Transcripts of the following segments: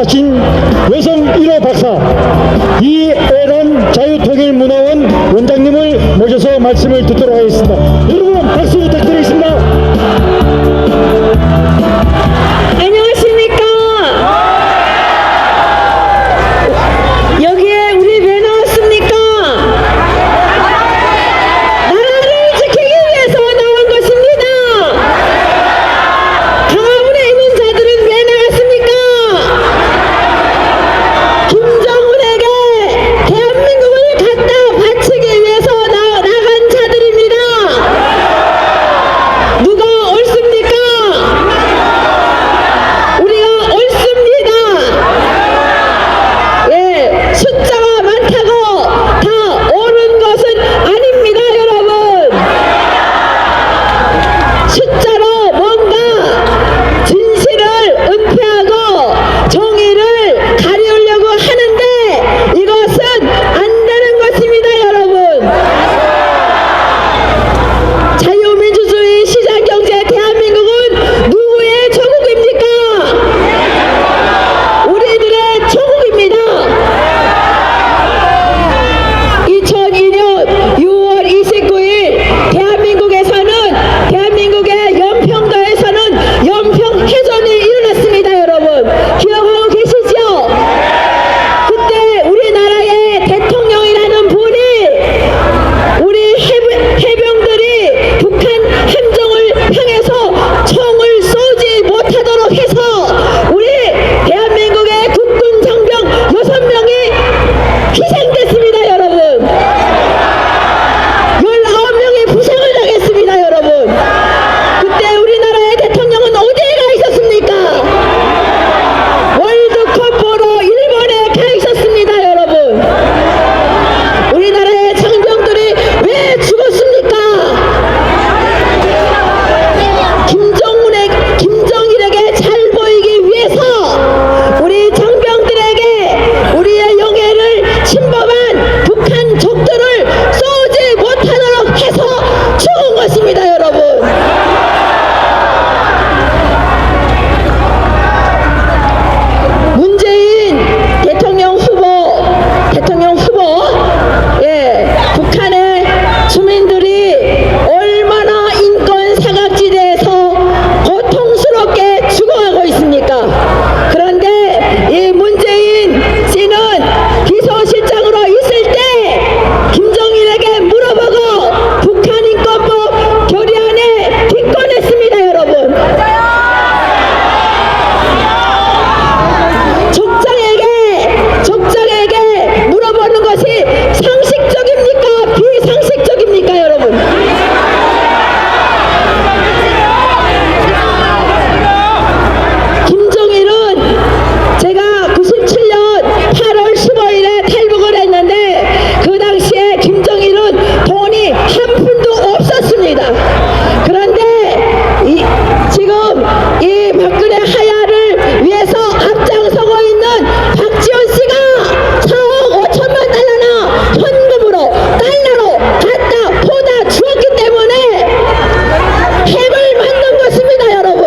돌아가신 여성 1호 박사 이애란 자유통일문화원 원장님을 모셔서 말씀을 듣도록 하겠습니다. 여러분 박수 부탁드리겠습니다. 안녕하십니까. 여기에 우리 왜 나왔습니까? 나라를 지키기 위해서 나온 것입니다. 강화문에 있는 자들은 왜 나갔습니까? 김정은에게 대한민국을 갖다 바치기 위해서 나간 자들입니다. 누가 옳습니까? 우리가 옳습니다. 예, 숫자가 많다고 다 옳은 것은 아닙니다, 여러분. 숫자로 뭔가 진실을 은폐하고 정의를 가리우려고 하는데 이것은 안 되는 것입니다, 여러분. 자유민주주의 시장경제 대한민국은 누구의 조국입니까? 우리들의 조국입니다. 2002년 6월 29일 대한민국의 연평도에서는 연평해전이 일어났습니다, 여러분. 기억하고 계시죠? 그때 우리나라의 대통령이라는 분이 우리 해병들이 북한 함정을 향해서 총을 쏘지 못하도록 해서 우리 대한민국의 국군 장병 6명이 희생됐습니다, 여러분. 19명이 부상을 당했습니다, 여러분. 그때 우리나라의 대통령은 어디에 가 있었습니까? 월드컵 보러 일본에 가 있었습니다, 여러분. 우리나라의 장병들이 왜 죽었습니까? 김정일에게 잘 보이기 위해서 우리 장병들에게 우리의 영예를 침범한 북한 적들을 쏘지 못하도록 해서 죽은 것입니다, 여러분. 문재인 대통령 후보, 예, 북한의 주민들이 얼마나 인권 사각지대에서 고통스럽게 죽어가고 있습니까? 그런데 이 문재인 씨는 비서실장으로 있을 때 김정일에게 물어보고 북한 인권법 결의안에 기권했습니다, 여러분. 적장에게 물어보는 것이 상식적입니까? 비상식적입니까, 여러분? 김정일은 제가 97년 8월 15일에 탈북을 했는데 그 당시에 김정일은 돈이 한 푼도 없었습니다. 그런데 지금 이 박근혜 하야를 위해서 앞장서고 있는 박지원 씨가 4억 5천만 달러나 현금으로 달러로 갖다 보다 주었기 때문에 핵을 만든 것입니다, 여러분.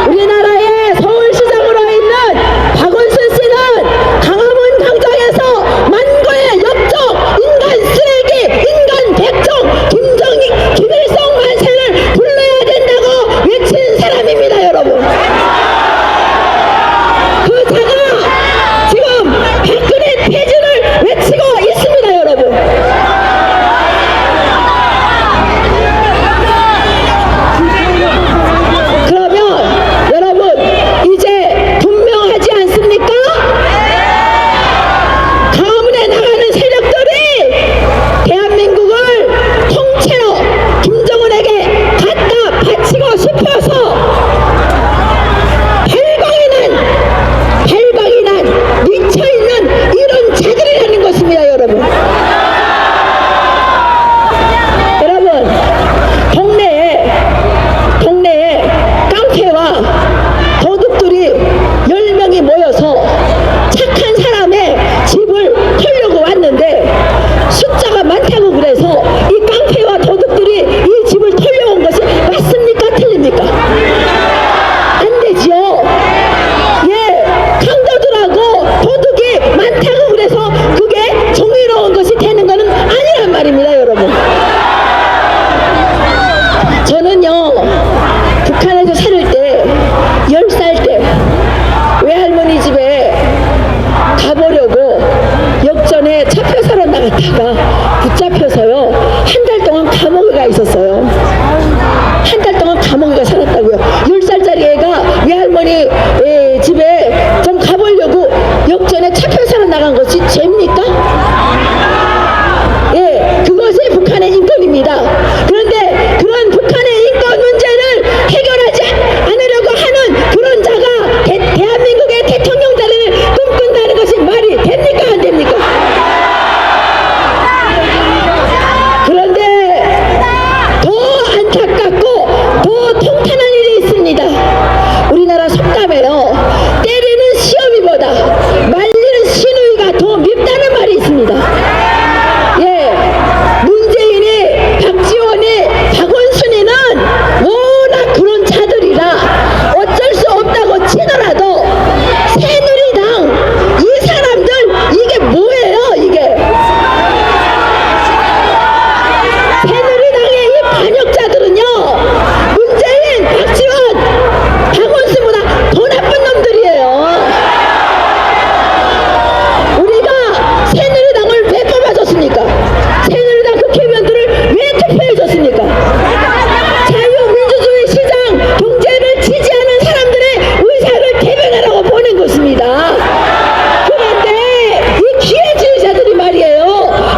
우리나라의 서울시장으로 있는 박원순 씨는 강화문 광장에서 만고의 역적, 인간 쓰레기, 인간 백정, 김일성 만세를 불러야 된다고 외친 사람입니다, 여러분. 그 자가 지금 박근혜 폐지를 외치고 있습니다, 여러분. 그러면 여러분 이제 분명하지 않습니까? 강화문에 나가는 세력들이 대한민국을 통째로 김정은에게 갖다 바치고 싶어서 발광이 난 미쳐있는 이런 자들이라는 것입니다, 여러분. 여러분, 동네에 깡패와 도둑들이 10명이 모여서 착한 사람의 집을 털려고 왔는데 숫자가 많다고 그래서 이 깡패와 도둑들이 이 집을 털려온 것이 맞습니까? 틀립니까? 일본에 차표 사러 나갔다가 붙잡혀서요. 한 달 동안 감옥에 가 있었어요. 한 달 동안 감옥에 가 살았다고요. 10살짜리 애가 외할머니 집에 좀 가보려고 역전에 차표 사러 나간 것이 죄입니까? 예, 그것이 북한의 인권입니다. 그런데 그런 북한의 인권 문제를 해결하지 않으려고 하는 그런 자가 대한민국의 대통령 자리를 꿈꾼다는 것이 말이 됩니까? 안 됩니까? 그런데 더 안타깝고 더 통탄한 일이 있습니다. 우리나라 속담에요. 때리는 시어미보다 말리는 시누이가 더 밉다는 말이 있습니다. 문재인이, 박지원이, 박원순이는 워낙 그런 자들이라 어쩔 수 없다고 치더라도 새누리당 이 사람들 이게 뭐예요 이게? 새누리당의 이 반역자들은요 문재인, 박지원, 박원순보다 더 나쁜 놈들이에요. 우리가 새누리당을 왜 뽑아줬습니까? 새누리당 국회의원들을 왜 투표해줬습니까? 자유민주주의 시장 경제를 지지하는 사람들의 의사를 대변하라고 보낸 것입니다. 그런데 이 기회주의자들이 말이에요.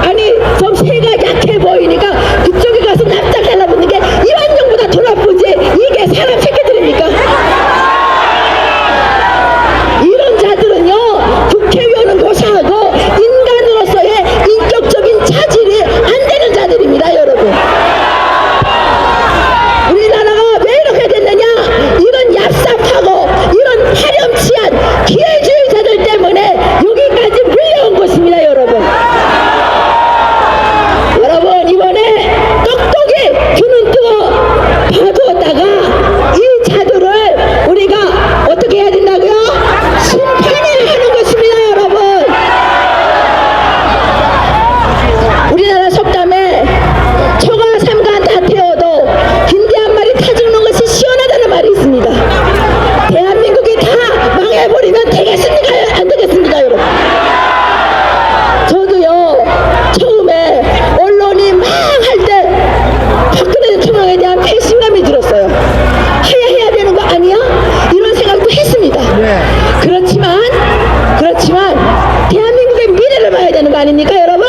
아니 좀 새가 약해 보이니까 그쪽에 가서 납작 달라붙는 게 이완용보다 더 나쁘지 이게 사람 새끼들입니까? 이런 자들은요 국회의원은 고사하고 인간으로서의 인격적인 차질이 안 되는 자들입니다. 여러분, 우리나라가 왜 이렇게 됐느냐? 이런 얍삽하고 이런 파렴치한 기회주의자들 때문에 여기까지 물려온 것입니다. 여러분, 이번에 똑똑히 주는 뜨어 봐두었다가 이 자들을 우리가 어떻게 해야 된다고요? 심판해야 하는 것입니다. 여러분, 우리나라 속담에 초가 삼간 다 태워도 긴대 한 마리 타 죽는 것이 시원하다는 말이 있습니다. 대한민국이 다 망해버리면 되겠습니까? 안 되겠습니까? 여러분, 저도요 처음에 언론이 막 할 때 박근혜 대통령에 대한 배신감이 들었어요. 해야 되는 거 아니야? 이런 생각도 했습니다. 그렇지만 대한민국의 미래를 봐야 되는 거 아닙니까 여러분?